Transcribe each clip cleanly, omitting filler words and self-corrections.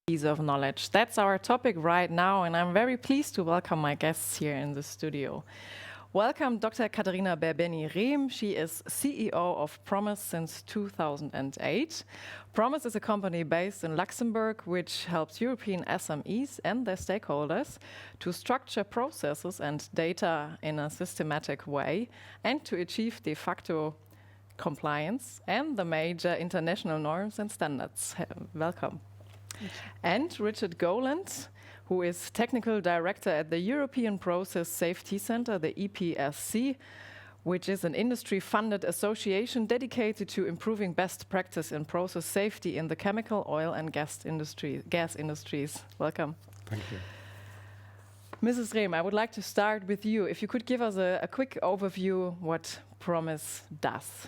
of knowledge. That's our topic right now, and I'm very pleased to welcome my guests here in the studio. Welcome Dr. Katharina Berbeni-Rehm. She is CEO of PROMIS since 2008. PROMIS is a company based in Luxembourg which helps European SMEs and their stakeholders to structure processes and data in a systematic way and to achieve de facto compliance and the major international norms and standards. Welcome. And Richard Gowland, who is Technical Director at the European Process Safety Centre, the EPSC, which is an industry-funded association dedicated to improving best practice in process safety in the chemical, oil and gas industries. Welcome. Thank you. Mrs. Rehm, I would like to start with you. If you could give us a quick overview what PROMIS does.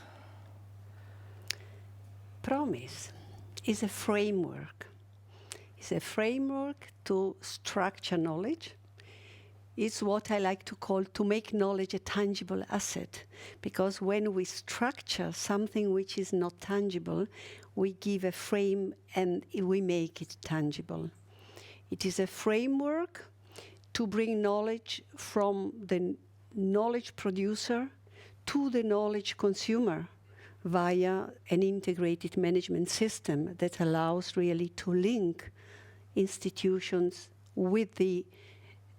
PROMIS is a framework. It's a framework to structure knowledge. It's what I like to call to make knowledge a tangible asset. Because when we structure something which is not tangible, we give a frame and we make it tangible. It is a framework to bring knowledge from the knowledge producer to the knowledge consumer via an integrated management system that allows really to link institutions with the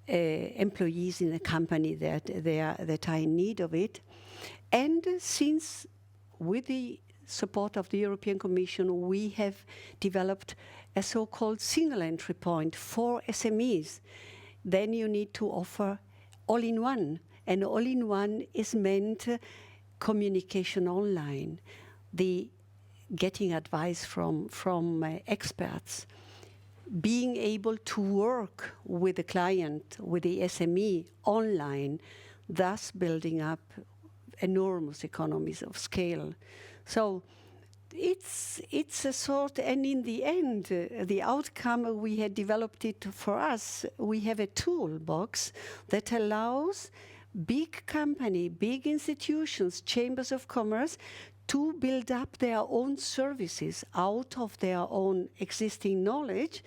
employees in a company that are in need of it. And since, with the support of the European Commission, we have developed a so-called single entry point for SMEs, then you need to offer all-in-one. And all-in-one is meant communication online, the getting advice from experts, being able to work with the client, with the SME online, thus building up enormous economies of scale. So it's a sort, and in the end, the outcome, we had developed it for us. We have a toolbox that allows big company, big institutions, chambers of commerce to build up their own services out of their own existing knowledge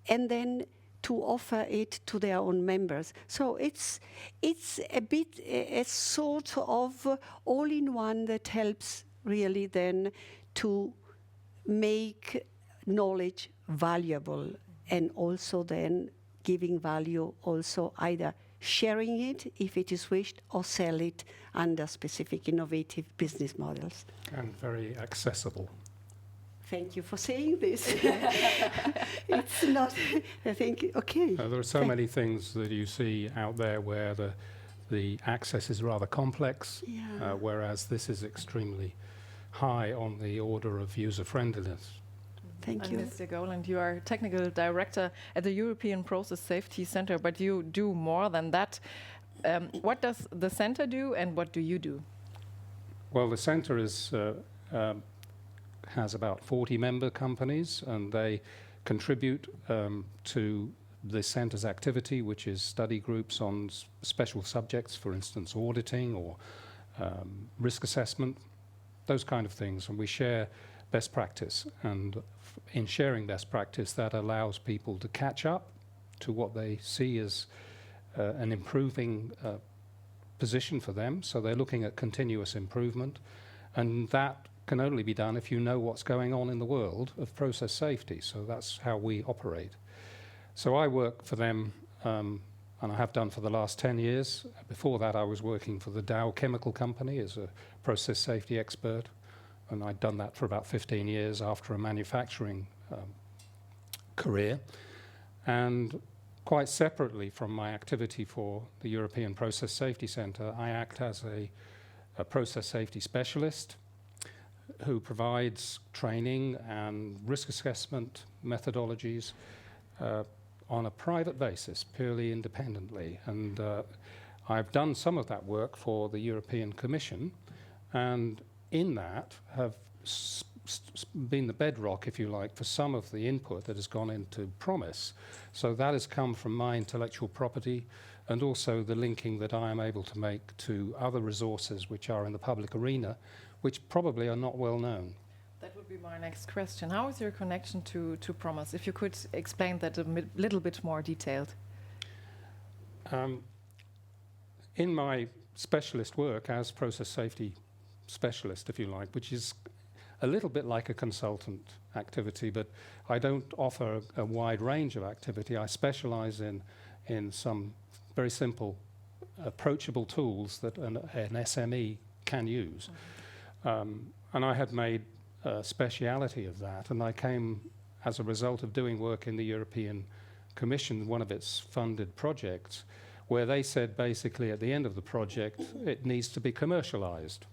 and then to offer it to their own members. So it's a bit a sort of all-in-one that helps really then to make knowledge valuable and also then giving value also either sharing it if it is wished or sell it under specific innovative business models. And very accessible. Thank you for saying this. It's not, I think, okay. There are so many things that you see out there where the access is rather complex, Yeah. whereas this is extremely high on the order of user-friendliness. Thank you. Mr. Gowland, you are Technical Director at the European Process Safety Centre, but you do more than that. What does the centre do and what do you do? Well, the centre is has about 40 member companies, and they contribute to the centre's activity, which is study groups on special subjects, for instance, auditing or risk assessment, those kind of things. And we share best practice. And in sharing best practice, that allows people to catch up to what they see as an improving position for them. So they're looking at continuous improvement. And that can only be done if you know what's going on in the world of process safety. So that's how we operate. So I work for them, and I have done for the last 10 years. Before that, I was working for the Dow Chemical Company as a process safety expert. And I'd done that for about 15 years after a manufacturing career. And quite separately from my activity for the European Process Safety Centre, I act as a process safety specialist who provides training and risk assessment methodologies on a private basis, purely independently. And I've done some of that work for the European Commission, and in that have been the bedrock, if you like, for some of the input that has gone into PROMIS. So that has come from my intellectual property and also the linking that I am able to make to other resources which are in the public arena, which probably are not well known. That would be my next question. How is your connection to PROMIS? If you could explain that a little bit more detailed. In my specialist work as process safety specialist, if you like, which is a little bit like a consultant activity, but I don't offer a wide range of activity. I specialize in some very simple, approachable tools that an SME can use. And I had made a speciality of that, and I came as a result of doing work in the European Commission, one of its funded projects, where they said basically at the end of the project it needs to be commercialized.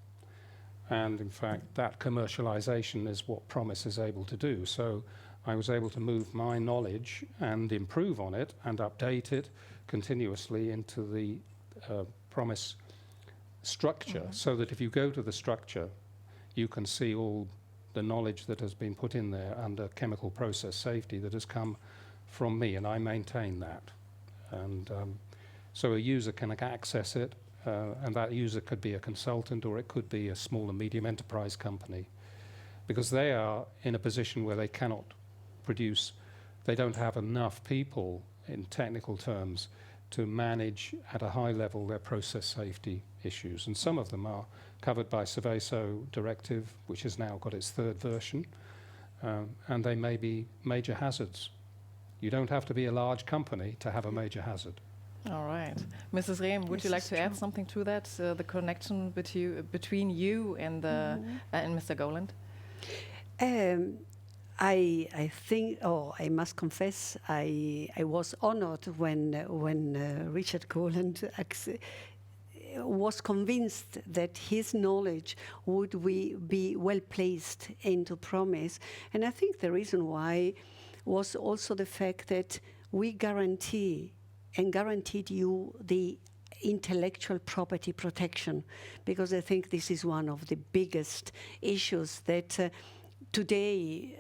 And in fact, that commercialization is what PROMIS is able to do. So I was able to move my knowledge and improve on it and update it continuously into the PROMIS structure, so that if you go to the structure, you can see all the knowledge that has been put in there under chemical process safety that has come from me, and I maintain that. And so a user can access it, and that user could be a consultant, or it could be a small and medium enterprise company, because they are in a position where they cannot produce, they don't have enough people in technical terms to manage at a high level their process safety issues. And some of them are covered by CeBIT directive, which has now got its third version, and they may be major hazards. You don't have to be a large company to have a major hazard. All right. Mrs. Rehm, would you like to add something to that, the connection between you and, and Mr. Gowland? I think, I must confess, I was honored when Richard Gowland was convinced that his knowledge would be well placed into PROMIS. And I think the reason why was also the fact that we guaranteed you the intellectual property protection, because I think this is one of the biggest issues that today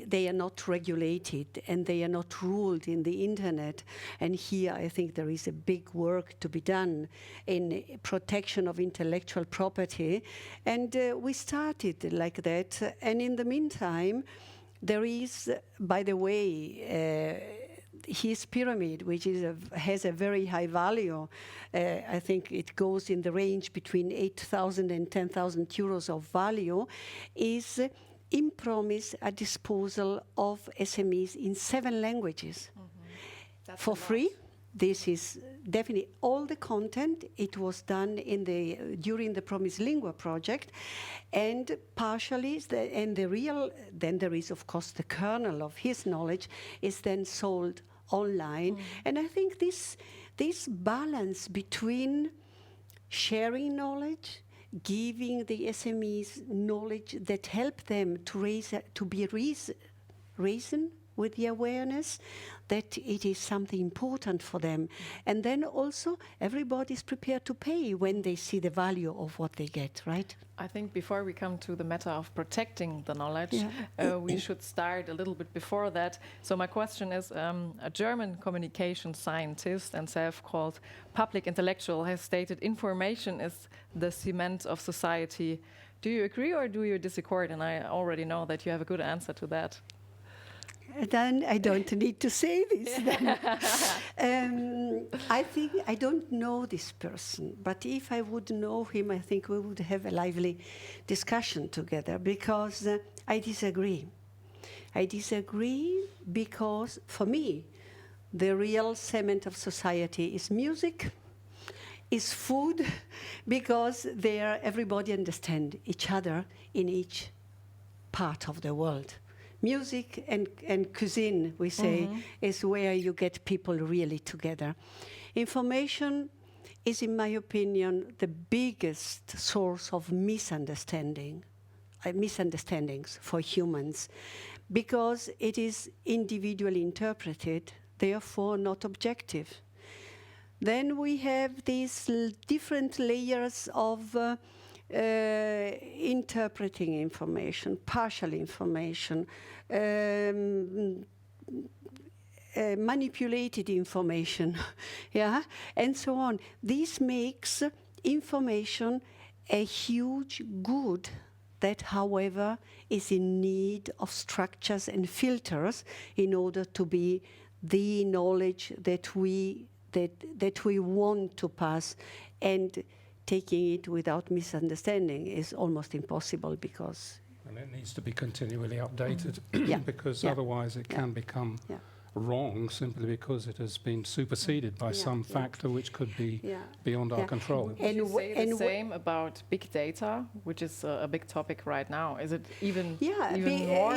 they are not regulated and they are not ruled in the internet. And here I think there is a big work to be done in protection of intellectual property. And we started like that. And in the meantime, there is, by the way, his pyramid, which has a very high value, I think it goes in the range between 8,000 and 10,000 euros of value, is in PROMIS at disposal of SMEs in 7 languages for free. This is definitely all the content. It was done during the PROMIS Lingua project, and partially, then there is of course the kernel of his knowledge is then sold online. And I think this balance between sharing knowledge, giving the SMEs knowledge that help them to be reason with the awareness that it is something important for them. And then also everybody's prepared to pay when they see the value of what they get, right? I think before we come to the matter of protecting the knowledge, we should start a little bit before that. So my question is, a German communication scientist and self-called public intellectual has stated information is the cement of society. Do you agree or do you disagree? And I already know that you have a good answer to that. Then I don't need to say this. I think I don't know this person, but if I would know him, I think we would have a lively discussion together, because I disagree. I disagree because, for me, the real cement of society is music, is food, because there everybody understands each other in each part of the world. Music and cuisine, we say, is where you get people really together. Information is, in my opinion, the biggest source of misunderstandings for humans, because it is individually interpreted, therefore not objective. Then we have these different layers of interpreting information, partial information, manipulated information, and so on. This makes information a huge good that, however, is in need of structures and filters in order to be the knowledge that we want to pass, and taking it without misunderstanding is almost impossible because... And it needs to be continually updated because Yeah. otherwise it can become wrong simply because it has been superseded by some factor which could be beyond our control. Would you say the same about big data, which is a big topic right now? Is it even more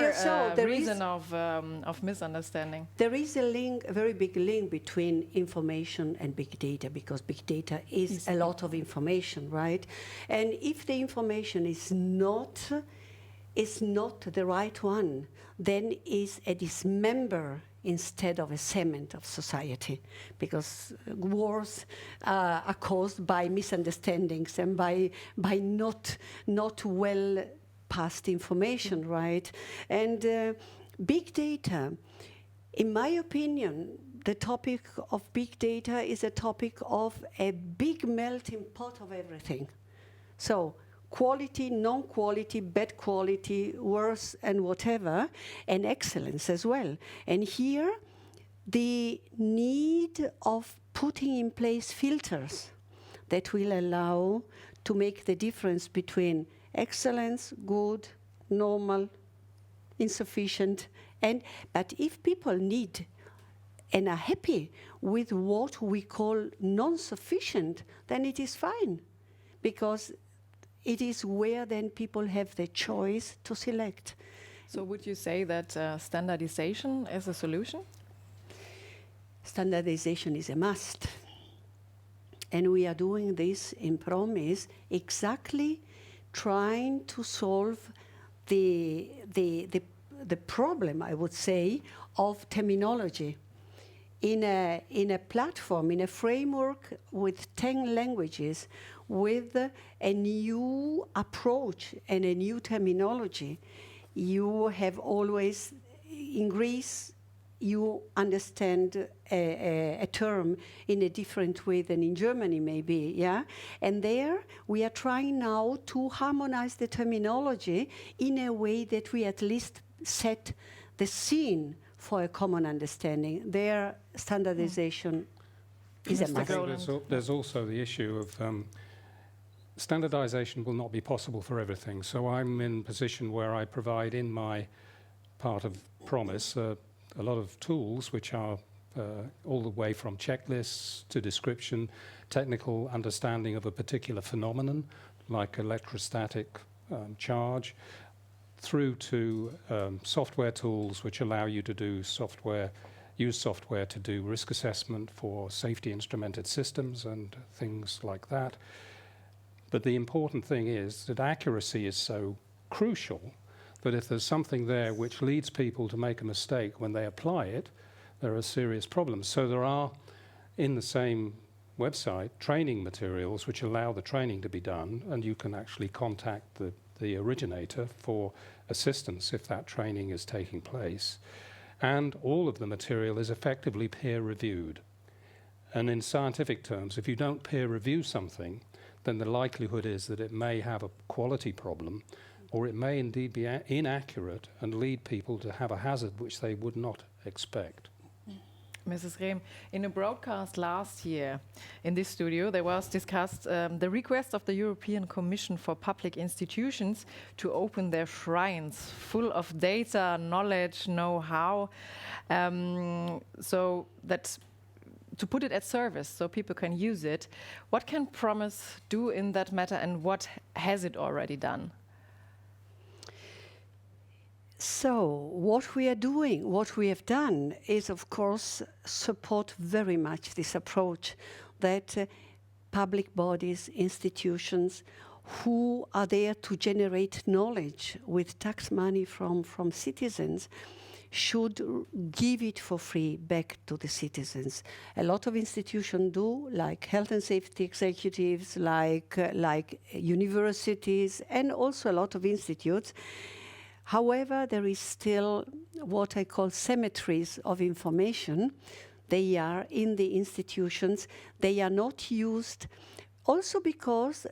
there reason of misunderstanding? There is a very big link between information and big data, because big data is a lot of information, right? And if the information is not the right one, then is a dismember instead of a cement of society, because wars are caused by misunderstandings and by not well passed information, right? And big data, in my opinion, the topic of big data is a topic of a big melting pot of everything. So quality, non-quality, bad quality, worse, and whatever, and excellence as well. And here, the need of putting in place filters that will allow to make the difference between excellence, good, normal, insufficient, but if people need and are happy with what we call non-sufficient, then it is fine, because it is where then people have the choice to select. So would you say that standardization is a solution? Standardization is a must. And we are doing this in PROMIS, exactly trying to solve the problem, I would say, of terminology. In a platform, in a framework with 10 languages, with a new approach and a new terminology. You have always, in Greece, you understand a term in a different way than in Germany, maybe, yeah? And there, we are trying now to harmonize the terminology in a way that we at least set the scene for a common understanding. Their standardization is a must. There's also the issue of standardization will not be possible for everything. So I'm in a position where I provide in my part of PROMIS a lot of tools which are all the way from checklists to description, technical understanding of a particular phenomenon like electrostatic charge, through to software tools which allow you to do use software to do risk assessment for safety instrumented systems and things like that. But the important thing is that accuracy is so crucial that if there's something there which leads people to make a mistake when they apply it, there are serious problems. So there are, in the same website, training materials which allow the training to be done, and you can actually contact the originator for assistance if that training is taking place. And all of the material is effectively peer-reviewed. And in scientific terms, if you don't peer-review something, then the likelihood is that it may have a quality problem, or it may indeed be inaccurate and lead people to have a hazard which they would not expect. Mrs. Rehm, in a broadcast last year in this studio, there was discussed the request of the European Commission for public institutions to open their shrines full of data, knowledge, know-how, so that to put it at service so people can use it. What can PROMIS do in that matter, and what has it already done? So what we are doing, what we have done is, of course, support very much this approach that public bodies, institutions who are there to generate knowledge with tax money from citizens should give it for free back to the citizens. A lot of institutions do, like health and safety executives, like universities, and also a lot of institutes. However, there is still what I call cemeteries of information. They are in the institutions. They are not used, also because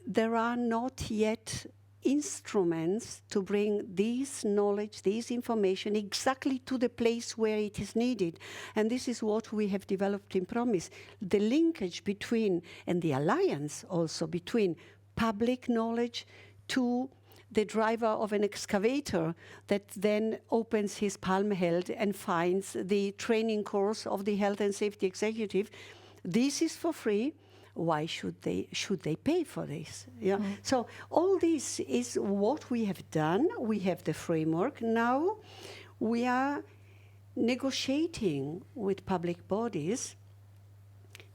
there are not yet instruments to bring this knowledge, this information exactly to the place where it is needed. And this is what we have developed in PROMIS, the linkage between, and the alliance also between public knowledge to the driver of an excavator that then opens his Palm Health and finds the training course of the health and safety executive. This is for free. Why should they pay for this? Yeah. So all this is what we have done. We have the framework. Now we are negotiating with public bodies,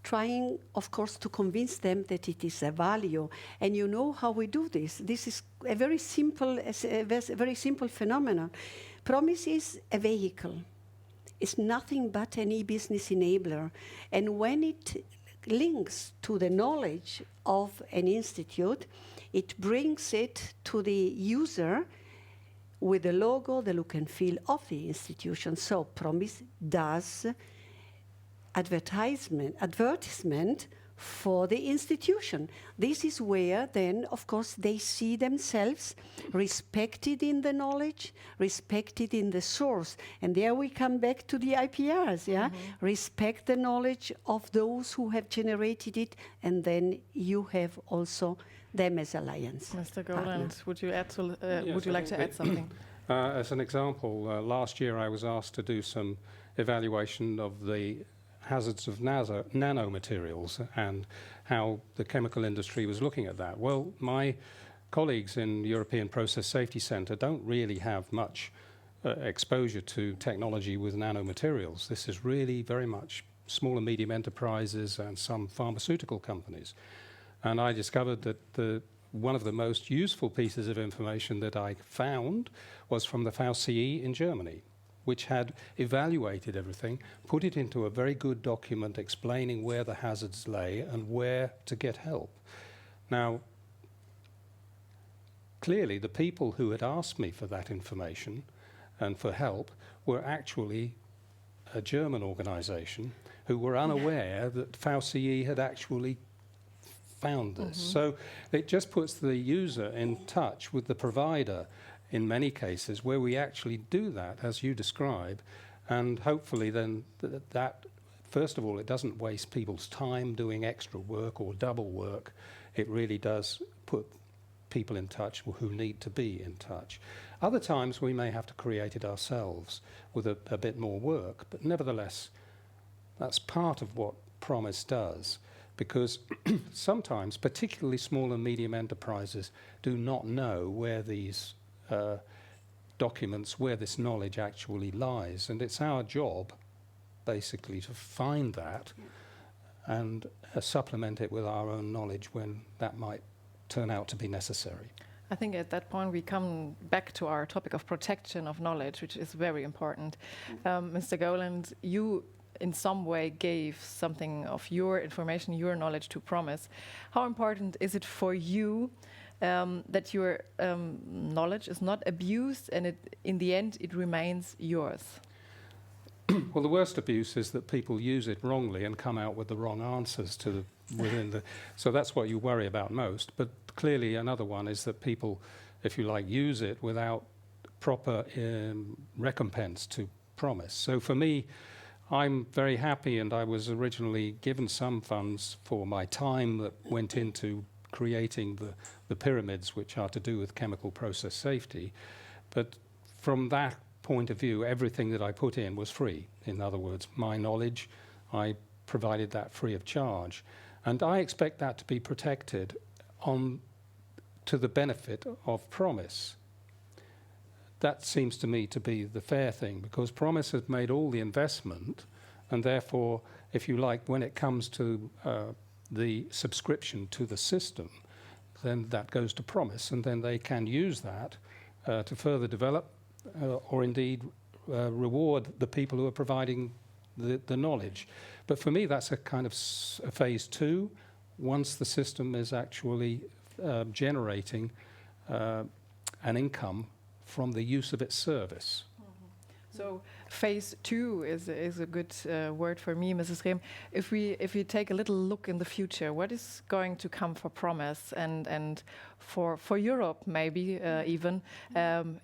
trying, of course, to convince them that it is a value. And you know how we do this. This is a very simple phenomenon. PROMIS is a vehicle. It's nothing but an e-business enabler. And when it links to the knowledge of an institute, it brings it to the user with the logo, the look and feel of the institution. So PROMIS does advertisement for the institution. This is where then, of course, they see themselves respected in the knowledge, respected in the source. And there we come back to the IPRs, yeah? Respect the knowledge of those who have generated it, and then you have also them as alliance. Mr. Gowland, would you like to add something? As an example, last year I was asked to do some evaluation of the hazards of nanomaterials and how the chemical industry was looking at that. Well, my colleagues in European Process Safety Centre don't really have much exposure to technology with nanomaterials. This is really very much small and medium enterprises and some pharmaceutical companies. And I discovered that one of the most useful pieces of information that I found was from the VCE in Germany, which had evaluated everything, put it into a very good document explaining where the hazards lay and where to get help. Now, clearly the people who had asked me for that information and for help were actually a German organization who were unaware that VCE had actually found this. So it just puts the user in touch with the provider in many cases where we actually do that, as you describe, and hopefully then that, first of all, it doesn't waste people's time doing extra work or double work. It really does put people in touch who need to be in touch. Other times we may have to create it ourselves with a bit more work, but nevertheless, that's part of what PROMIS does, because sometimes, particularly small and medium enterprises, do not know where these documents, where this knowledge actually lies. And it's our job, basically, to find that and supplement it with our own knowledge when that might turn out to be necessary. I think at that point we come back to our topic of protection of knowledge, which is very important. Mr. Gowland, you in some way gave something of your information, your knowledge to PROMIS. How important is it for you that your knowledge is not abused and in the end it remains yours? Well, the worst abuse is that people use it wrongly and come out with the wrong answers to so that's what you worry about most. But clearly another one is that people, if you like, use it without proper recompense to PROMIS. So for me, I'm very happy, and I was originally given some funds for my time that went into creating the pyramids, which are to do with chemical process safety. But from that point of view, everything that I put in was free. In other words, my knowledge, I provided that free of charge. And I expect that to be protected to the benefit of PROMIS. That seems to me to be the fair thing, because PROMIS has made all the investment, and therefore, if you like, when it comes to the subscription to the system, then that goes to PROMIS, and then they can use that to further develop or indeed reward the people who are providing the knowledge. But for me, that's a kind of a phase 2, once the system is actually generating an income from the use of its service. So phase 2 is a good word for me, Mrs. Rehm. If we take a little look in the future, what is going to come for PROMIS and for Europe, maybe even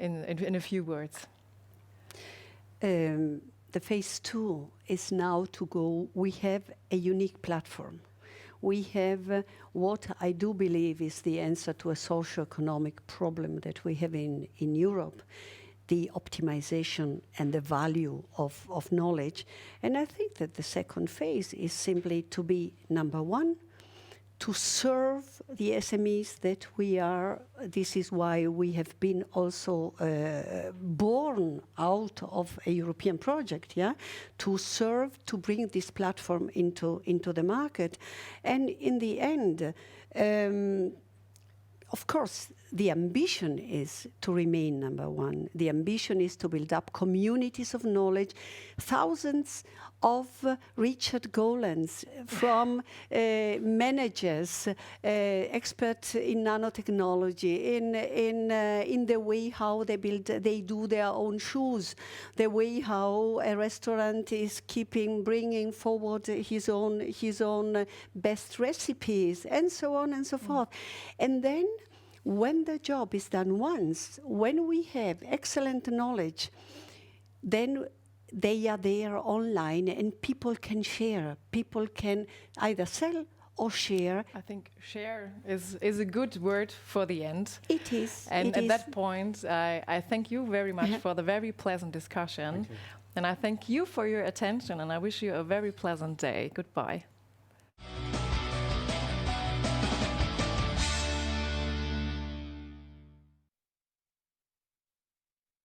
in a few words? The phase 2 is now to go. We have a unique platform. We have what I do believe is the answer to a socio-economic problem that we have in Europe, the optimization and the value of knowledge. And I think that the second phase is simply to be, number one, to serve the SMEs that we are. This is why we have been also born out of a European project, yeah, to serve, to bring this platform into the market. And in the end, of course, the ambition is to remain number one. The ambition is to build up communities of knowledge, thousands of Richard Gowlands, from managers, experts in nanotechnology, in the way how they do their own shoes, the way how a restaurant is bringing forward his own best recipes, and so on and so forth. And then, when the job is done once, when we have excellent knowledge, then they are there online and people can share. People can either sell or share. I think share is a good word for the end. It is. And at that point, I thank you very much for the very pleasant discussion. And I thank you for your attention, and I wish you a very pleasant day. Goodbye.